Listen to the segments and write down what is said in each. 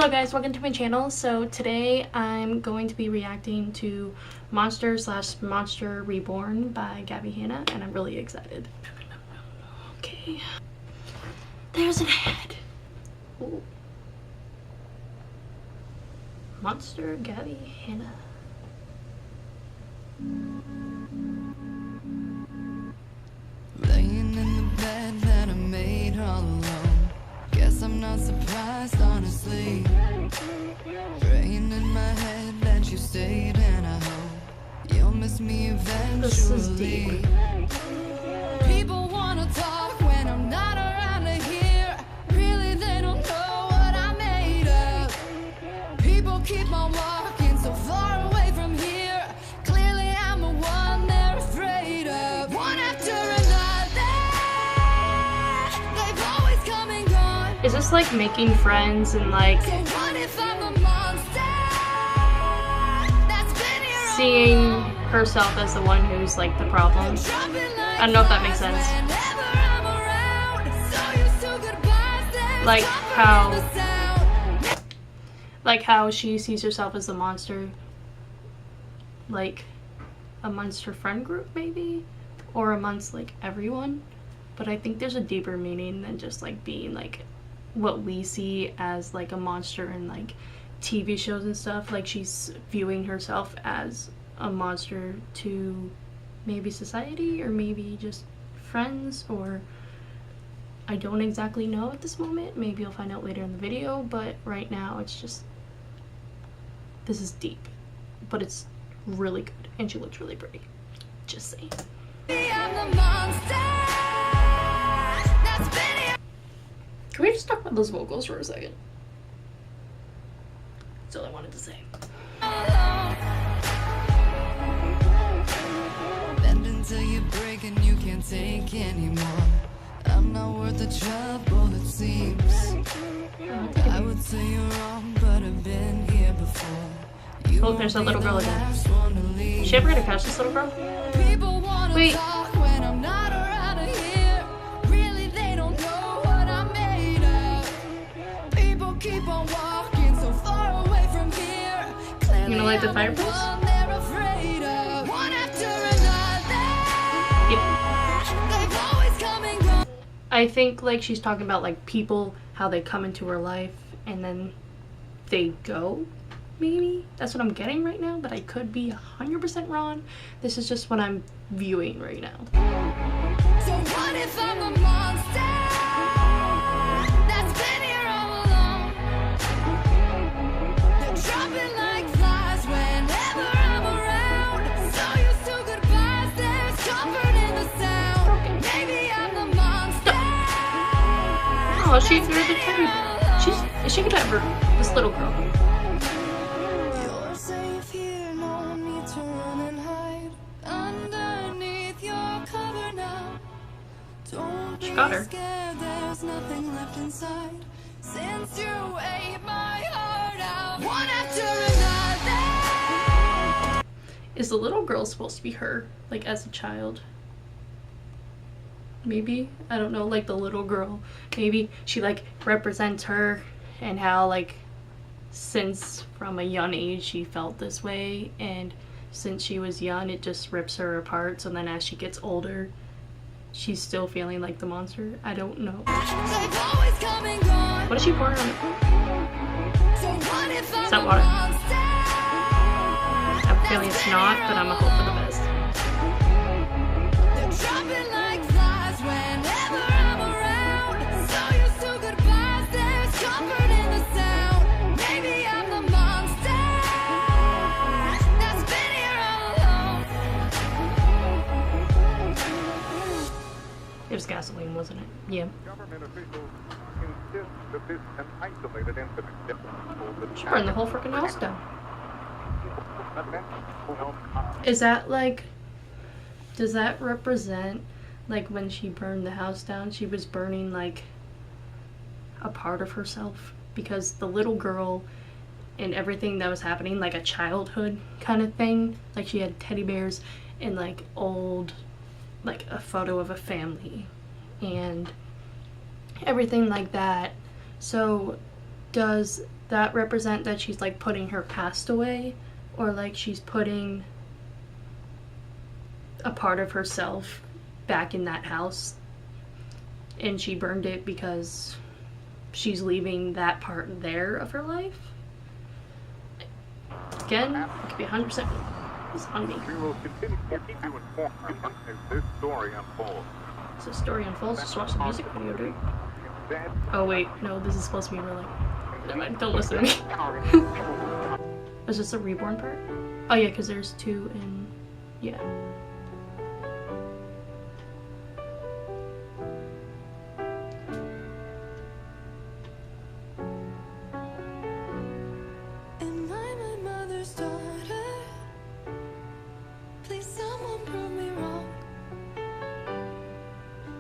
Hello guys, welcome to my channel. So today I'm going to be reacting to Monster Reborn by Gabbie Hanna, and I'm really excited. Okay, there's an head. Ooh. Monster Gabbie Hanna. Laying in the bed that I made all alone. Guess I'm not surprised, honestly. Praying in my head that you stayed, and I hope you'll miss me eventually. This is deep. People wanna talk when I'm not around to hear. Really, they don't know what I'm made of. People keep on walking so far away from here. Clearly I'm the one they're afraid of. One after another, they've always come and gone. Is this like making friends and like So what if I'm the monster that's been here all seeing along? herself as the one who's like the problem? I don't know if that makes sense. Like how she sees herself as the monster, like amongst her friend group maybe, or amongst like everyone. But I think there's a deeper meaning than just like being like what we see as like a monster in like TV shows and stuff. Like she's viewing herself as a monster to maybe society or maybe just friends, or I don't exactly know at this moment. Maybe I'll find out later in the video, but right now it's just, this is deep, but it's really good and she looks really pretty. Just saying. Can we just talk about those vocals for a second? That's all I wanted to say. Bend until you break and you can't take anymore. I'm not worth the trouble, it seems. I would say you're wrong, but I've been here before. You Oh, there's that little girl again. Is she ever gonna catch this little girl? Wait. When I'm not around here, really they don't know what I'm made of. People keep on walking so far away from here. You gonna light the fireplace? They're afraid of. One after another. Yep. They've always come and gone. I think like she's talking about like people, how they come into her life and then they go. Maybe that's what I'm getting right now, but I could be 100% wrong. This is just what I'm viewing right now. So what if I'm the monster that's been here all along? They're dropping like flies whenever I'm around. So used to goodbyes, there's comfort in the sound. Maybe I'm the monster. Oh, she threw the teddy. Is she gonna ever, this little girl? You're safe here, no need to run and hide. Underneath your cover now. Don't be She got her. scared, there's nothing left inside. Since you ate my heart out. One after another. Is the little girl supposed to be her, like as a child? Maybe, I don't know, like the little girl, maybe she like represents her and how like since from a young age she felt this way, and since she was young it just rips her apart, so then as she gets older she's still feeling like the monster. I don't know. They've always come and gone. What is she pouring on the floor? So what if I'm Is that the water? monster I have a feeling it's not, but I'm gonna hope for the best. They're dropping like flies whenever I'm around. So used to goodbyes, there's comfort in the sound. Maybe I'm the monster that's been here all along. It was gasoline, wasn't it? Yeah. Government officials insist that this an isolated incident. She burned the whole freaking house down. Is that like, does that represent like when she burned the house down, she was burning like a part of herself? Because the little girl and everything that was happening, like a childhood kind of thing, like she had teddy bears and like old, like a photo of a family and everything like that. So does that represent that she's like putting her past away, or like she's putting a part of herself back in that house, and she burned it because she's leaving that part there of her life. Again, it could be 100% it's on me. We will continue to keep you informed as this story unfolds. As the story unfolds, just watch the music video, dude. Instead, Oh wait, no, this is supposed to be real life. Never mind, don't listen to me. Is this a reborn part? Oh yeah, because there's 2 in... yeah. Am I my mother's daughter? Please someone prove me wrong.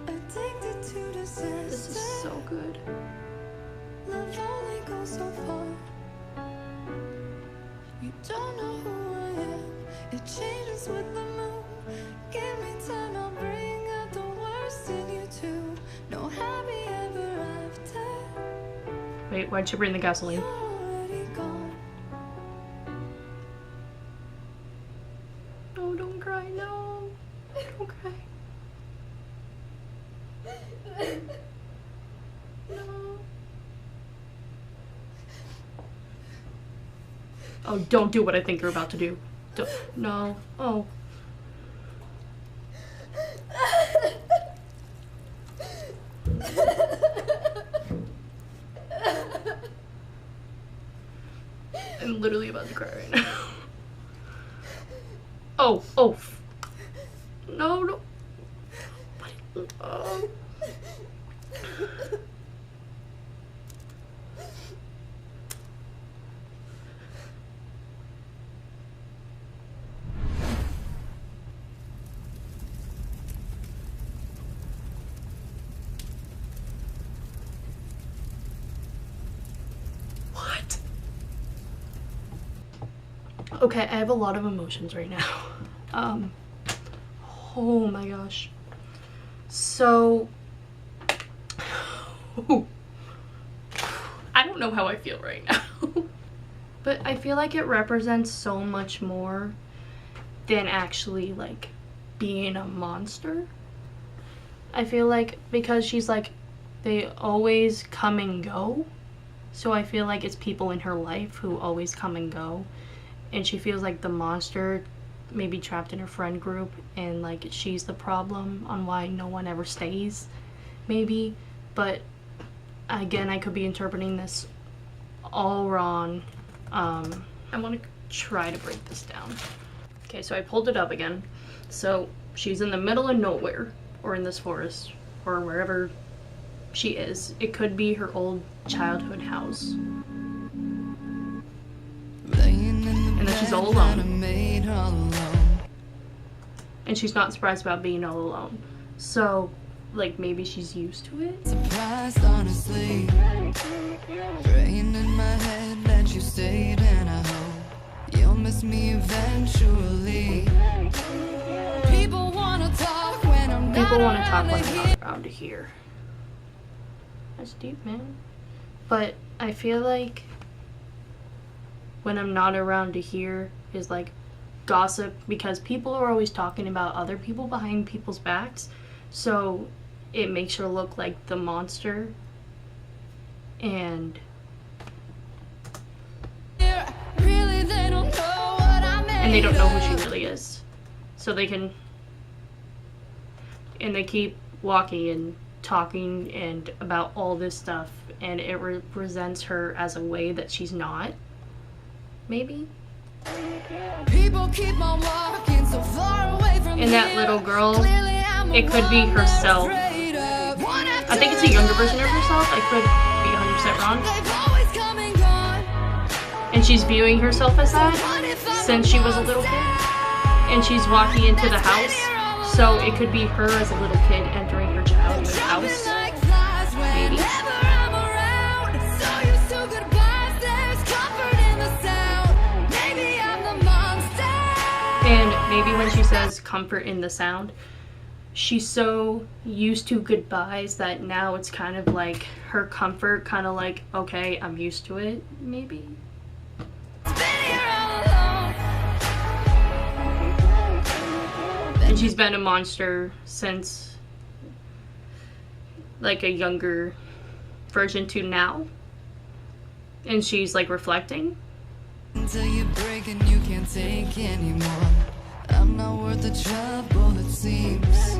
Addicted to disaster. This is so good. Love only goes so far. You don't know who I am. It changes with the moon. Give me time, I'll bring out the worst in you too. No happy ever after. Wait, why'd you bring the gasoline? You're already gone. No, don't cry, no. Don't cry. No. Oh, don't do what I think you're about to do. Don't, no. Oh. I'm literally about to cry right now. Oh, oh. No, no. Oh. What? Okay, I have a lot of emotions right now. Oh my gosh. So, I don't know how I feel right now. But I feel like it represents so much more than actually like being a monster. I feel like because she's like, they always come and go. So I feel like it's people in her life who always come and go. And she feels like the monster maybe trapped in her friend group, and like she's the problem on why no one ever stays, maybe. But again, I could be interpreting this all wrong. I want to try to break this down. Okay, so I pulled it up again. So she's in the middle of nowhere, or in this forest, or wherever she is. It could be her old childhood house. And then she's all alone. And she's not surprised about being all alone. So, like, maybe she's used to it. Surprised, honestly. Praying in my head that you stayed, and I hope you'll miss me eventually. People wanna talk when I'm not People want to talk when around I'm here. not around here. That's deep, man. But I feel like when I'm not around to hear is like gossip, because people are always talking about other people behind people's backs, so it makes her look like the monster. And Really, they don't know what I they don't know who made she really is, so they can, and they keep walking and talking and about all this stuff, and it represents her as a way that she's not, maybe. People keep on walking so far away from And that here. little girl, Clearly I'm it could be one herself. afraid of. One I think it's a younger version of herself. I could be 100% wrong. They've always come and gone. And she's viewing herself as that What if I'm since she was a little kid. And she's walking into the house. So it could be her as a little kid entering her childhood house. like flies Maybe. whenever I'm around. So used to goodbyes, there's comfort in the sound. Maybe I'm the monster. And maybe when she says comfort in the sound, she's so used to goodbyes that now it's kind of like her comfort, kind of like, okay, I'm used to it, maybe. And she's been a monster since like a younger version to now. And she's like reflecting. Until you break and you can't take anymore. I'm not worth the trouble it seems.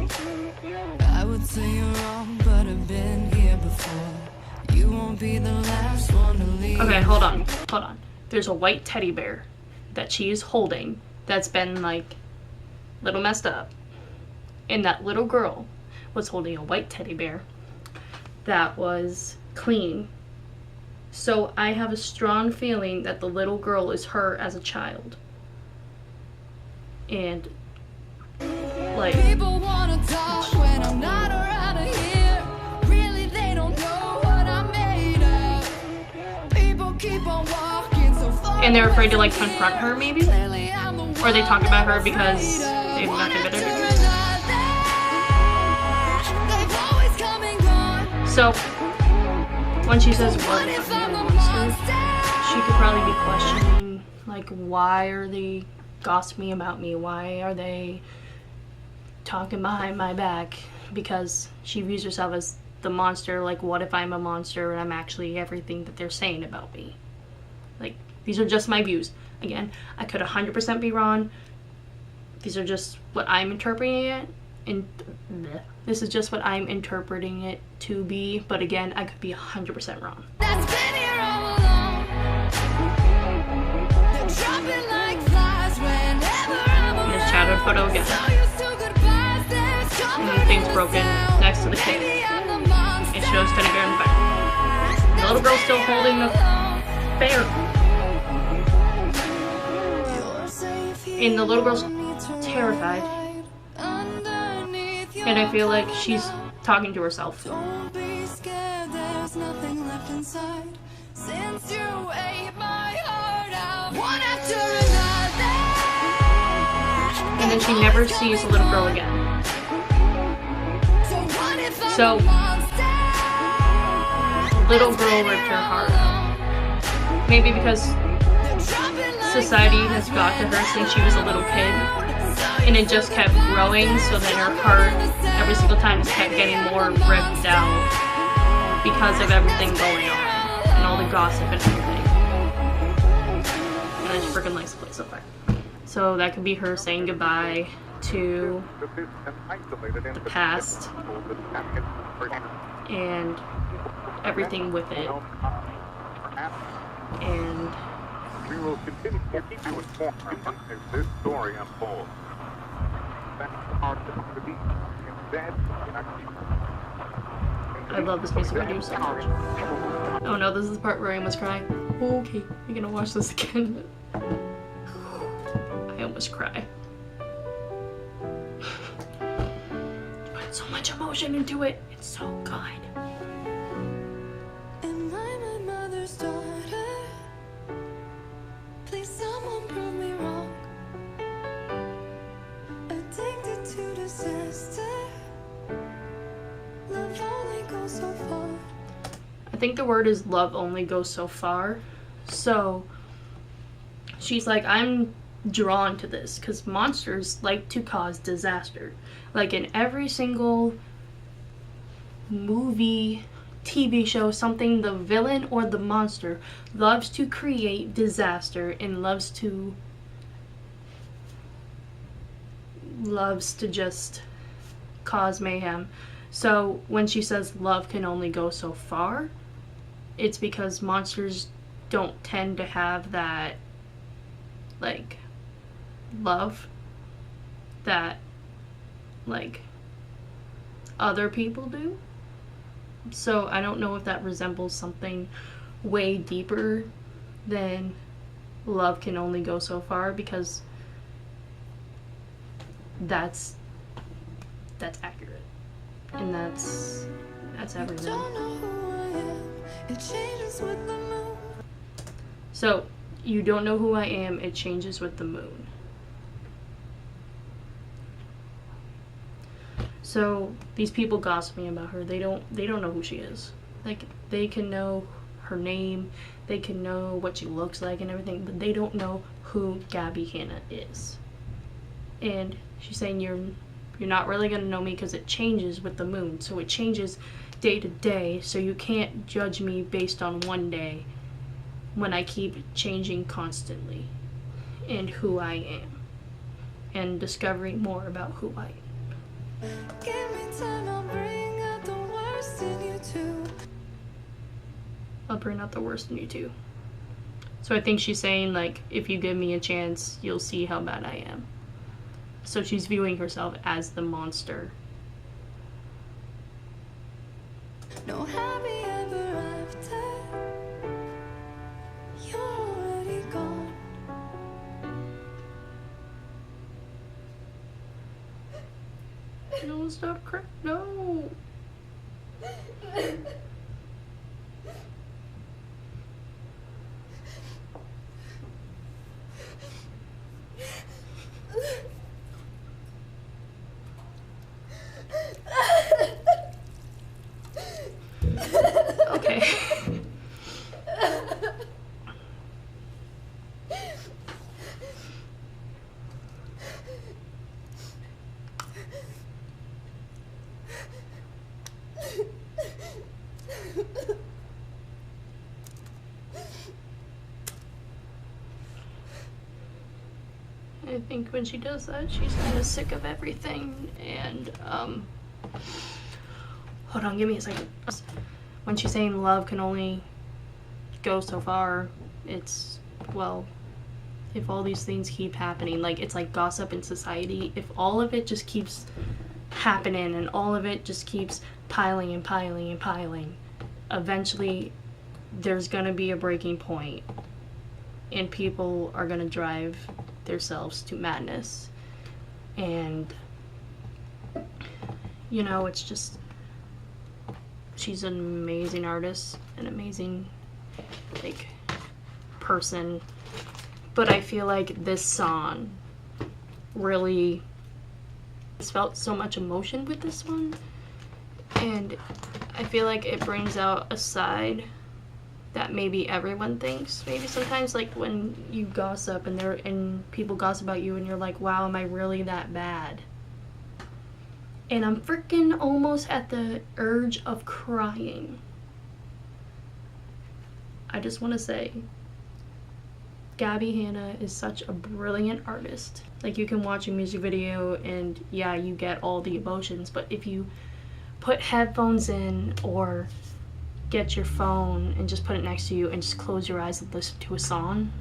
I would say you're wrong, but I've been here before. You won't be the last one to leave. Okay, hold on. There's a white teddy bear that she is holding that's been like a little messed up. And that little girl was holding a white teddy bear that was clean. So I have a strong feeling that the little girl is her as a child. And like, people wanna talk when I'm not around here. Really, they don't know what I'm made of. People keep on walking so far. and they're afraid to like confront her maybe, Clearly, I'm the or they one talk about her I'm because afraid of. they've not One committed after it. another, they've always come and gone. So when she says what What if if I'm I'm a a monster, monster? she could probably be questioning like, why are they gossiping about me? Why are they talking behind my back? Because she views herself as the monster. Like, what if I'm a monster and I'm actually everything that they're saying about me? Like, these are just my views. Again, I could 100% be wrong. These are just what I'm interpreting it, and this is just what I'm interpreting it to be. But again, I could be 100% wrong. That's been here all along. They're dropping like flies whenever I'm And this around. childhood photo again. So used to goodbyes, there's comfort in thing's the broken sound. next to the kid. Maybe I'm the monster. It shows teddy bear in the back. The little girl's still holding the bear. You're safe here And the little girl's underneath your terrified. light. Underneath your And I feel like she's talking to herself. Don't be scared, there's nothing left inside. Since you ate my heart out, one after another. And then she never sees the little girl again. So what if I'm So, a monster? The little girl ripped her heart. Maybe because society has got to her since she was a little kid. And it just kept growing, so then her heart every single time just kept getting more ripped out because of everything going on and all the gossip and everything. And I just freaking likes the place up there. So that could be her saying goodbye to That this an isolated incident past that and everything with it. perhaps And we will continue to keep you informed as this story unfolds. That's hard to be. Instead, I love this music video so much. Oh no, this is the part where I almost cry. Okay, I'm gonna watch this again. I almost cry. Put so much emotion into it. It's so good. Am I my mother's daughter? Please someone prove me wrong. Addicted to disaster. Love only goes so far. I think the word is love only goes so far. So she's like, I'm drawn to this because monsters like to cause disaster. Like in every single movie, TV show, something, the villain or the monster loves to create disaster and loves to just cause mayhem. So when she says love can only go so far, it's because monsters don't tend to have that like love that like other people do. So I don't know if that resembles something way deeper than love can only go so far, because that's accurate, and that's everything. Don't know who I am. It changes with the moon. So you don't know who I am, it changes with the moon. So these people gossiping about her, they don't know who she is. Like, they can know her name, they can know what she looks like and everything, but they don't know who Gabbie Hanna is. And she's saying you're not really gonna know me because it changes with the moon. So it changes day to day, so you can't judge me based on one day when I keep changing constantly and who I am and discovering more about who I am. Give me time, I'll bring out the worst in you too. I'll bring out the worst in you too. So I think she's saying, like, if you give me a chance, you'll see how bad I am. So she's viewing herself as the monster. No happy ever after. You're already gone. No, stop crying. No. Okay. I think when she does that, she's kind of sick of everything, and, hold on, give me a second. When she's saying love can only go so far, it's, well, if all these things keep happening, like, it's like gossip in society, if all of it just keeps happening and all of it just keeps piling and piling and piling, eventually there's gonna be a breaking point, and people are gonna drive themselves to madness. And, you know, it's just, she's an amazing artist, an amazing, like, person, but I feel like this song really felt so much emotion with this one, and I feel like it brings out a side that maybe everyone thinks. Maybe sometimes, like, when you gossip and people gossip about you and you're like, wow, am I really that bad? And I'm freaking almost at the urge of crying. I just want to say, Gabbie Hanna is such a brilliant artist. Like, you can watch a music video and yeah, you get all the emotions, but if you put headphones in or get your phone and just put it next to you and just close your eyes and listen to a song,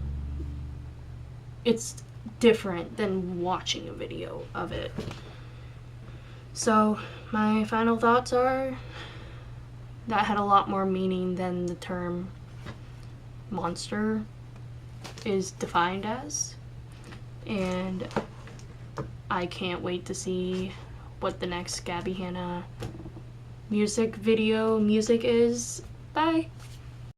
it's different than watching a video of it. So my final thoughts are that had a lot more meaning than the term monster is defined as, and I can't wait to see what the next Gabbie Hanna music is. Bye!